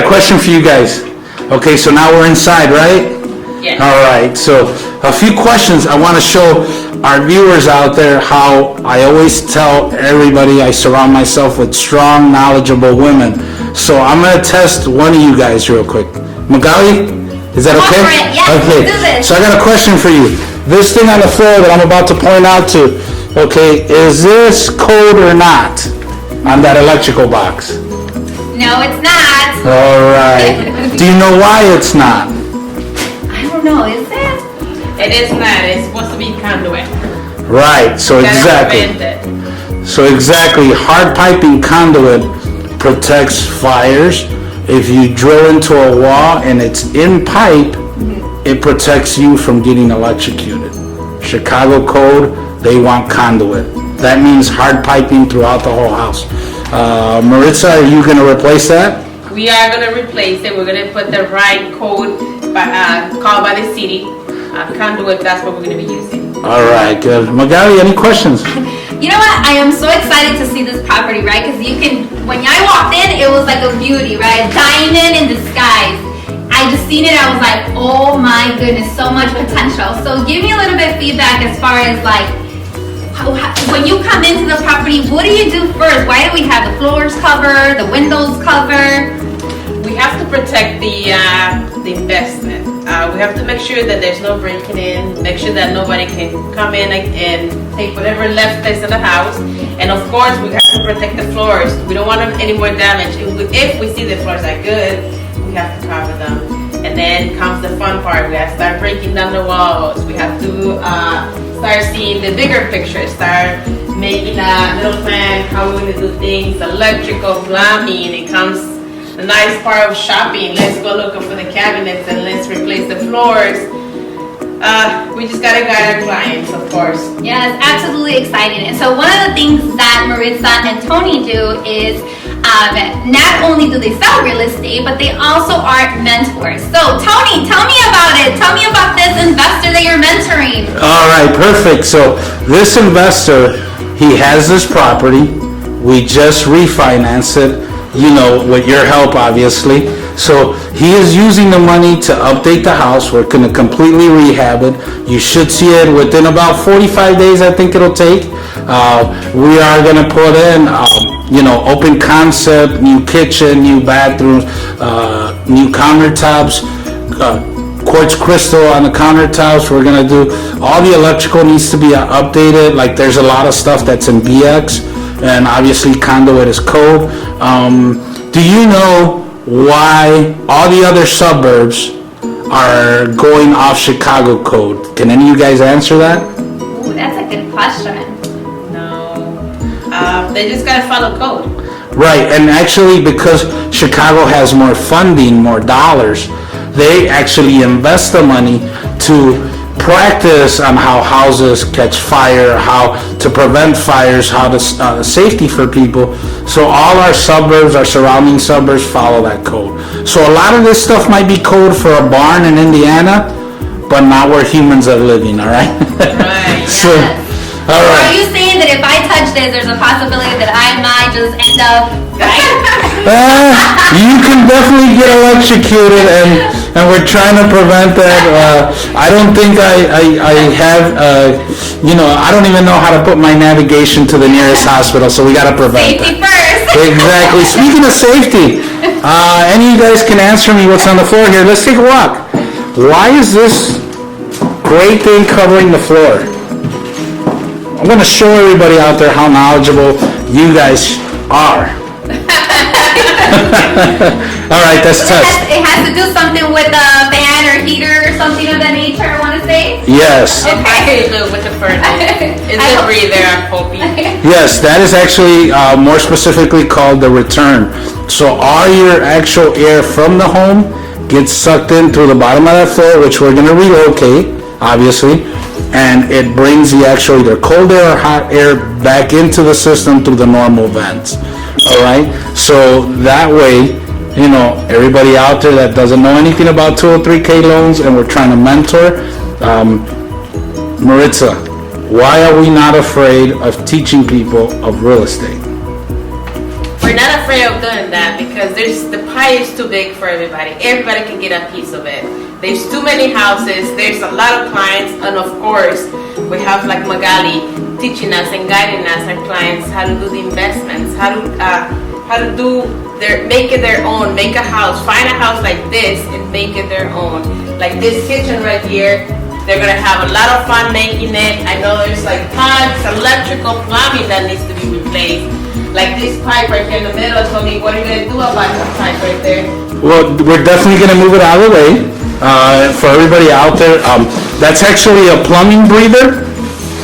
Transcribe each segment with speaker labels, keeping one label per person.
Speaker 1: a question for you guys. Okay, so now we're inside, right?
Speaker 2: Yes.
Speaker 1: All right, so a few questions. I want to show our viewers out there how I always tell everybody I surround myself with strong, knowledgeable women. So I'm going to test one of you guys real quick. Magaly, is that okay?
Speaker 3: Go for it. Yes,
Speaker 1: okay.
Speaker 3: let's do this.
Speaker 1: So I got a question for you. This thing on the floor that I'm about to point out to, okay, is this code or not on that electrical box?
Speaker 3: No, it's not.
Speaker 1: All right. Do you know why it's not?
Speaker 3: I don't know, is it?
Speaker 2: It is not. It's supposed to be conduit.
Speaker 1: Right, so exactly. So exactly, hard piping conduit protects fires. If you drill into a wall and it's in pipe, it protects you from getting electrocuted. Chicago code, they want conduit. That means hard piping throughout the whole house. Maritza, are you going to replace that?
Speaker 2: We are going to replace it. We're going to put the right code called by the city. Conduit, that's what we're going to be using.
Speaker 1: All right, good. Magaly, any questions?
Speaker 3: You know what? I am so excited to see this property, right? Because you can, when I walked in, it was like a beauty, right? A diamond in disguise. I just seen it, I was like, oh my goodness, so much potential. So give me a little bit of feedback as far as like, when you come into the property, what do you do first? Why do we have the floors covered, the windows covered?
Speaker 2: We have to protect the investment. We have to make sure that there's no breaking in, make sure that nobody can come in and take whatever left is in the house. And of course, we have to protect the floors. We don't want any more damage. If we see the floors are good, we have to cover them. And then comes the fun part. We have to start breaking down the walls. We have to start seeing the bigger picture, start making a little plan, how we're going to do things, electrical, plumbing. It comes the nice part of shopping. Let's go looking for the cabinets and let's replace the floors. We just gotta guide our clients, of course.
Speaker 3: Yeah, it's absolutely exciting. And so one of the things that Maritza and Tony do is not only do they sell real estate, but they also are mentors. So Tony, tell me about it. Tell me about this investor that you're mentoring.
Speaker 1: All right, perfect. So this investor, he has this property. We just refinanced it, you know, with your help, obviously. So he is using the money to update the house. We're going to completely rehab it. You should see it within about 45 days, I think it'll take. We are going to put in, you know, open concept, new kitchen, new bathrooms, new countertops, quartz crystal on the countertops. We're going to do, all the electrical needs to be updated. Like there's a lot of stuff that's in BX, and obviously conduit is code. Do you know why all the other suburbs are going off Chicago code? Can any of you guys answer that?
Speaker 3: Ooh, that's a good question.
Speaker 2: No. They just gotta follow code.
Speaker 1: Right, and actually because Chicago has more funding, more dollars, they actually invest the money to practice on how houses catch fire, how to prevent fires, how to safety for people. So all our suburbs, our surrounding suburbs follow that code. So a lot of this stuff might be code for a barn in Indiana, but not where humans are living, all right?
Speaker 2: Right.
Speaker 1: So,
Speaker 3: Yes.
Speaker 1: all
Speaker 3: Are
Speaker 1: right.
Speaker 3: you saying that if I touch this, there's a possibility that I might just end up,
Speaker 1: You can definitely get electrocuted, and we're trying to prevent that. I don't think I have, you know, I don't even know how to put my navigation to the nearest hospital, so we got to prevent
Speaker 3: safety
Speaker 1: that.
Speaker 3: first?
Speaker 1: Exactly. Speaking of safety, any of you guys can answer me what's on the floor here. Let's take a walk. Why is this great thing covering the floor? I'm going to show everybody out there how knowledgeable you guys are. All right, that's test.
Speaker 3: It has to do something with a fan or heater or something of that nature, I want to say.
Speaker 1: Yes.
Speaker 2: It has to do with the furnace. It's a breather, I'm hoping.
Speaker 1: Yes, that is actually more specifically called the return. So all your actual air from the home gets sucked in through the bottom of that floor, which we're going to relocate, obviously, and it brings the actual either cold air or hot air back into the system through the normal vents. All right, so that way, you know, everybody out there that doesn't know anything about 203K loans and we're trying to mentor, Maritza, why are we not afraid of teaching people of real estate?
Speaker 2: We're not afraid of doing that because the pie is too big for everybody. Everybody can get a piece of it. There's too many houses, there's a lot of clients, and of course, we have like Magaly teaching us and guiding us, our clients, how to do the investments, how to make it their own, make a house, find a house like this and make it their own. Like this kitchen right here, they're gonna have a lot of fun making it. I know there's like pipes, electrical, plumbing that needs to be replaced. Like this pipe right here in the middle, told me, what are you gonna do about that pipe right there?
Speaker 1: Well, we're definitely gonna move it out of the way. For everybody out there, that's actually a plumbing breather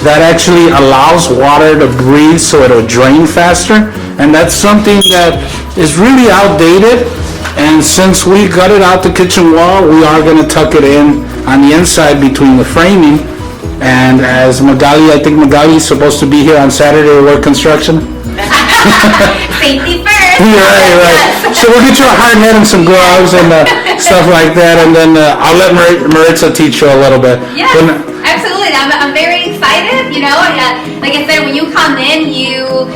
Speaker 1: that actually allows water to breathe so it'll drain faster. And that's something that is really outdated. And since we gutted out the kitchen wall, we are gonna tuck it in on the inside between the framing. And as Magaly, I think Magaly is supposed to be here on Saturday to work construction.
Speaker 3: Safety first.
Speaker 1: Right. So we'll get you a hard hat and some gloves and stuff like that, and then I'll let Maritza teach you a little bit.
Speaker 3: Yes, absolutely. I'm very excited. You know, like I said, when you come in, you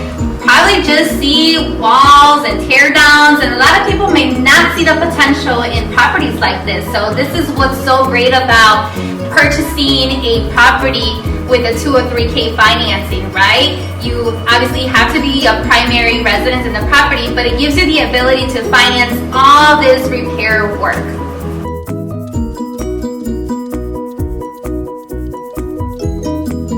Speaker 3: probably just see walls and tear downs, and a lot of people may not see the potential in properties like this. So this is what's so great about purchasing a property with a 2 or 3K financing, right? You obviously have to be a primary resident in the property, but it gives you the ability to finance all this repair work.